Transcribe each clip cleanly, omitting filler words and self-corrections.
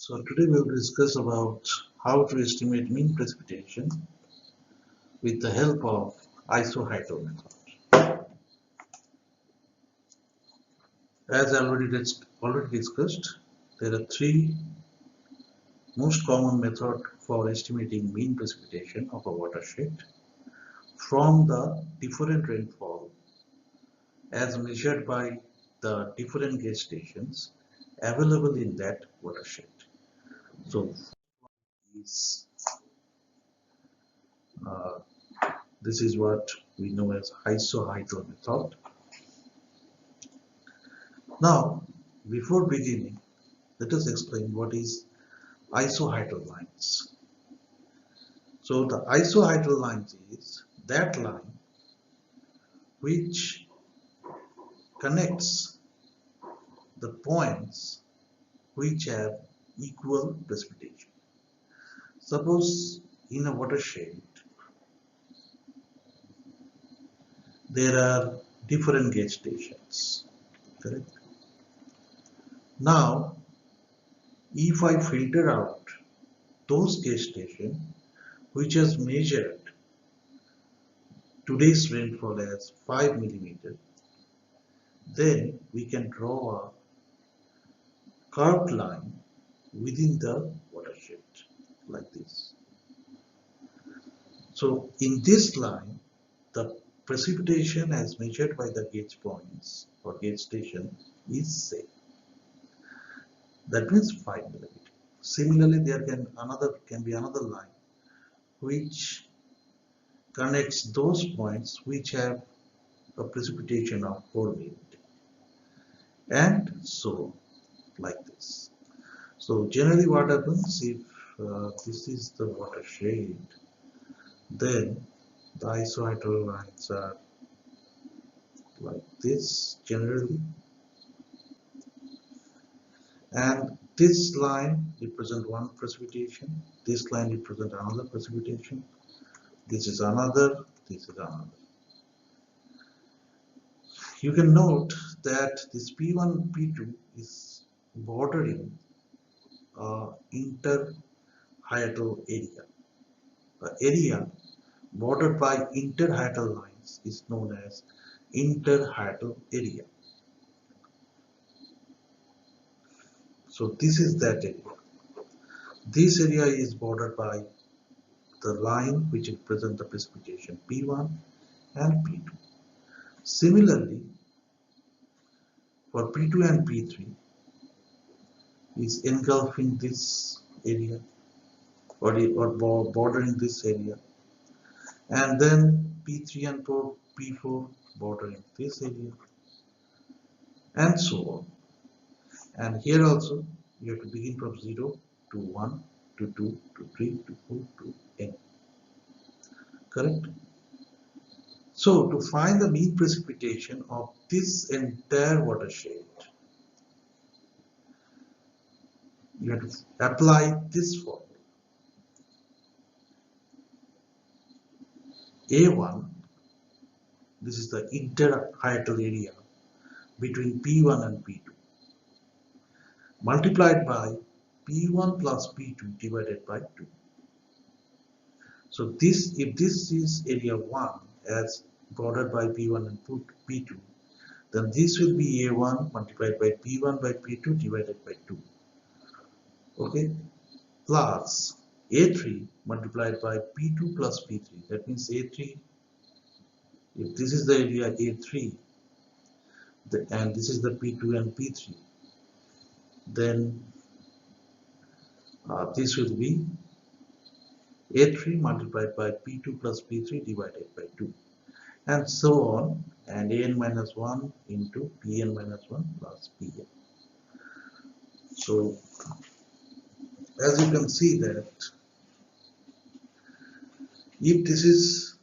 So today we will discuss about how to estimate mean precipitation with the help of Isohyetal method. As already discussed, there are three most common methods for estimating mean precipitation of a watershed from the different rainfall as measured by the different gauge stations available in that watershed. So is uh, this is what we know as Isohyetal method. Now, before beginning, let us explain what is isohyetal lines. So the isohyetal lines is that line which connects the points which have equal precipitation. Suppose in a watershed there are different gauge stations, correct? Now, if I filter out those gauge stations which has measured today's rainfall as 5 millimeter, then we can draw a curved line within the watershed like this. So in this line, the precipitation as measured by the gauge points or gauge station is same. That means 5 millimeter. Similarly, there can be another line which connects those points which have a precipitation of 4 millimeter, and so like this. So generally what happens if this is the watershed, then the isohyetal lines are like this generally, and this line represents one precipitation, this line represents another precipitation, this is another, this is another. You can note that this P1 and P2 is bordering interhyetal area. The area bordered by interhyetal lines is known as interhyetal area. So this is that area. This area is bordered by the line which represents the precipitation P1 and P2. Similarly, for P2 and P3 is engulfing this area or bordering this area, and then P3 and P4 bordering this area, and so on. And here also you have to begin from 0 to 1 to 2 to 3 to 4 to n. Correct? So to find the mean precipitation of this entire watershed, you have to apply this formula. A1, this is the interhyetal area between P1 and P2, multiplied by P1 plus P2 divided by 2. So if this is area 1 as bordered by P1 and P2, then this will be A1 multiplied by P1 by P2 divided by 2. Okay, plus A3 multiplied by P2 plus P3. That means A3, if this is the area A3, and this is the P2 and P3, then this will be A3 multiplied by P2 plus P3 divided by 2, and so on, and An minus 1 into Pn minus 1 plus Pn. So as you can see that if this is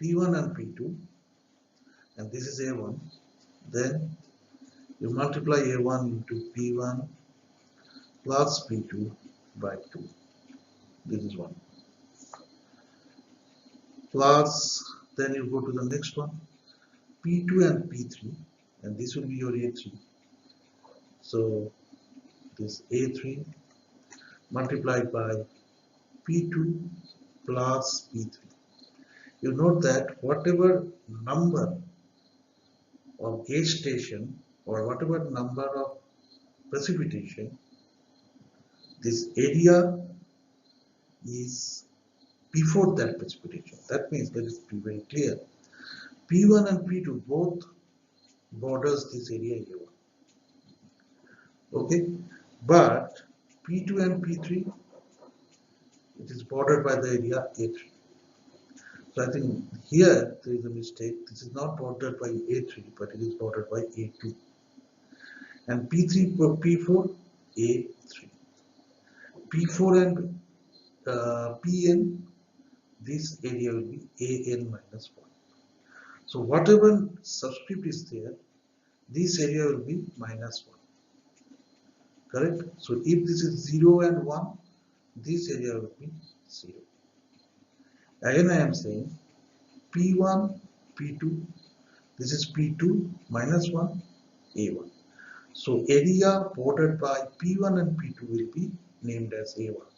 P1 and P2 and this is A1, then you multiply A1 into P1 plus P2 by 2. This is 1. Plus, then you go to the next one, P2 and P3, and this will be your A3. So this A3 multiplied by P2 plus P3. You note that whatever number of gauge station or whatever number of precipitation, this area is before that precipitation. That means, let it be very clear, P1 and P2 both borders this area A1. Okay, but P2 and P3, it is bordered by the area A3. So I think here there is a mistake. This is not bordered by A3, but it is bordered by A2. And P3 for P4, A3. P4 and Pn, this area will be An minus 1. So whatever subscript is there, this area will be minus 1. Correct? So if this is 0 and 1, this area will be 0. Again I am saying P1, P2, this is P2 minus 1, A1. So area bordered by P1 and P2 will be named as A1.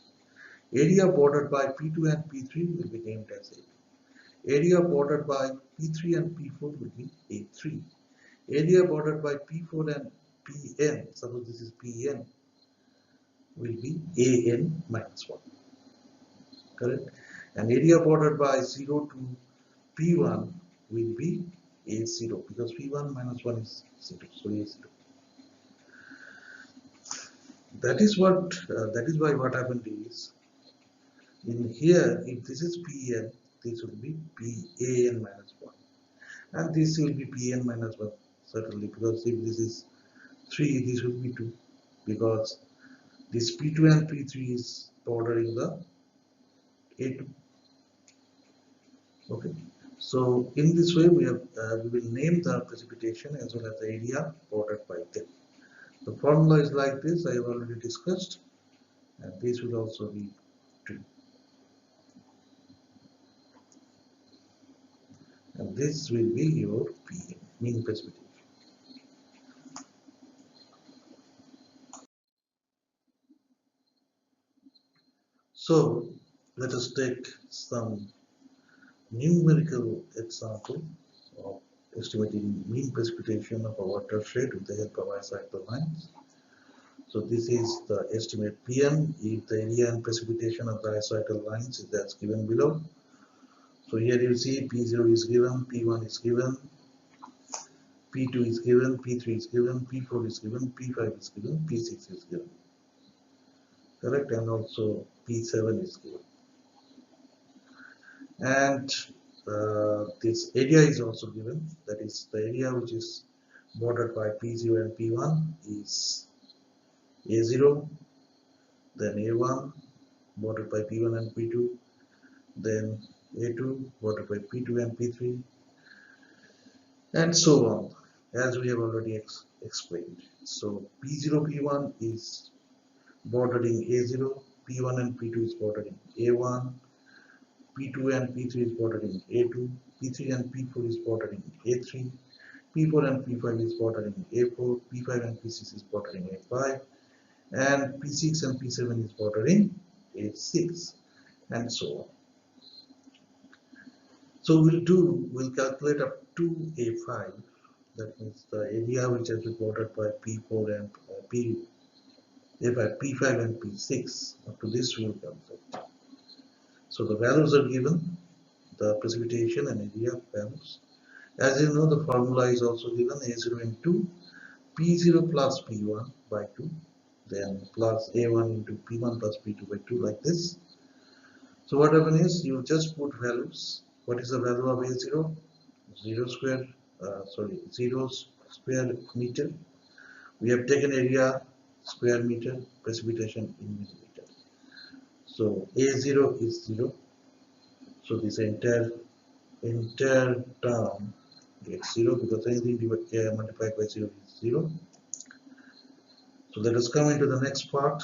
Area bordered by P2 and P3 will be named as A2. Area bordered by P3 and P4 will be A3. Area bordered by P4 and Pn, suppose this is Pn, will be An minus 1. Correct? And area bordered by 0 to P1 will be A0 because P1 minus 1 is 0. So A0. That is why what happened is, in here, if this is Pn, this will be Pan minus 1. And this will be Pn minus 1, certainly, because if this is 3, this will be 2. Because this P2 and P3 is bordering the A2. Okay. So in this way, we will name the precipitation as well as the area bordered by them. The formula is like this. I have already discussed, and this will also be 2. And this will be your P, mean precipitation. So let us take some numerical example of estimating mean precipitation of a watershed with the help of Isohyetal lines. So this is the estimate Pm if the area and precipitation of the Isohyetal lines is as given below. So here you see P0 is given, P1 is given, P2 is given, P3 is given, P4 is given, P5 is given, P6 is given. Correct? And also P7 is given. And this area is also given, that is the area which is bordered by P0 and P1 is A0, then A1 bordered by P1 and P2, then A2 bordered by P2 and P3, and so on, as we have already explained. So P0, P1 is bordering A0, P1 and P2 is bordering A1, P2 and P3 is bordering A2, P3 and P4 is bordering A3, P4 and P5 is bordering A4, P5 and P6 is bordering A5, and P6 and P7 is bordering A6, and so on. So we'll calculate up to A5, that means the area which has been bordered by P4 and P5 and P6. Up to this we will calculate. So the values are given, the precipitation and area values. As you know, the formula is also given, A0 into P0 plus P1 by 2, then plus A1 into P1 plus P2 by 2, like this. So what happens is, you just put values. What is the value of A0? 0 square meter. We have taken area square meter, precipitation in millimeter. So A0 is 0. So this entire term gets 0 because anything multiplied by 0 is 0. So let us come into the next part.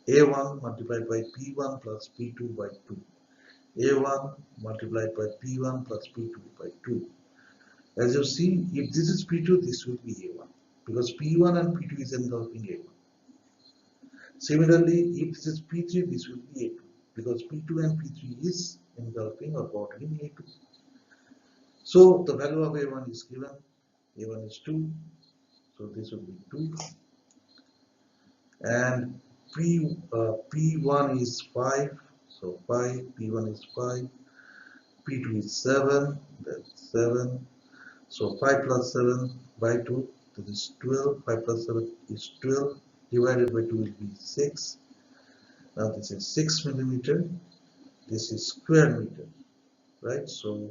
A1 multiplied by P1 plus P2 by 2. A1 multiplied by P1 plus P2 by 2. As you see, if this is P2, this will be A1 because P1 and P2 is engulfing A1. Similarly, if this is P3, this will be A2 because P2 and P3 is engulfing or bordering A2. So the value of A1 is given. A1 is 2, so this will be 2. And P1 is 5, so 5, P1 is 5. P2 is 7, that's 7. So 5 plus 7 by 2, that is 12. 5 plus 7 is 12. Divided by 2 will be 6. Now this is 6 millimeter. This is square meter, right? So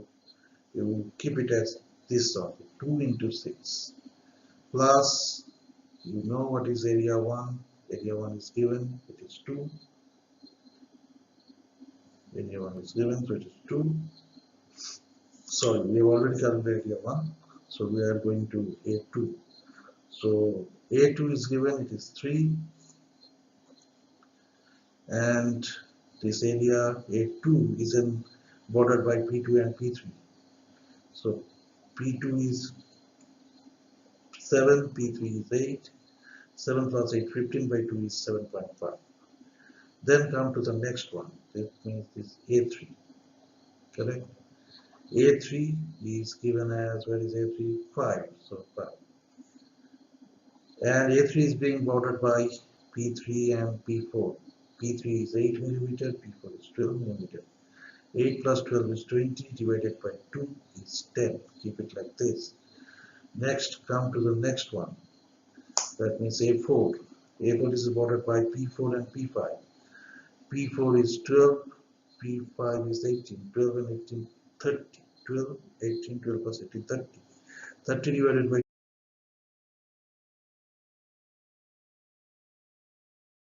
you will keep it as this of 2 into 6 plus, you know what is area 1. Area 1 is given, it is 2. Area 1 is given, so it is 2. Sorry, we have already calculated area 1. So we are going to A2. So A2 is given, it is 3. And this area A2 is bordered by P2 and P3. So P2 is 7, P3 is 8. 7 plus 8, 15 by 2 is 7.5. Then come to the next one. That means this A3. Correct? A3 is given as, where is A3? 5. So 5. And A3 is being bordered by P3 and P4. P3 is 8 millimeter, P4 is 12 millimeter. 8 plus 12 is 20, divided by 2 is 10. Keep it like this. Next, come to the next one. That means A4. A4 is bordered by P4 and P5. P4 is 12, P5 is 18. 12 and 18, 30. 12, 18, 12 plus 18, 30. 30 divided by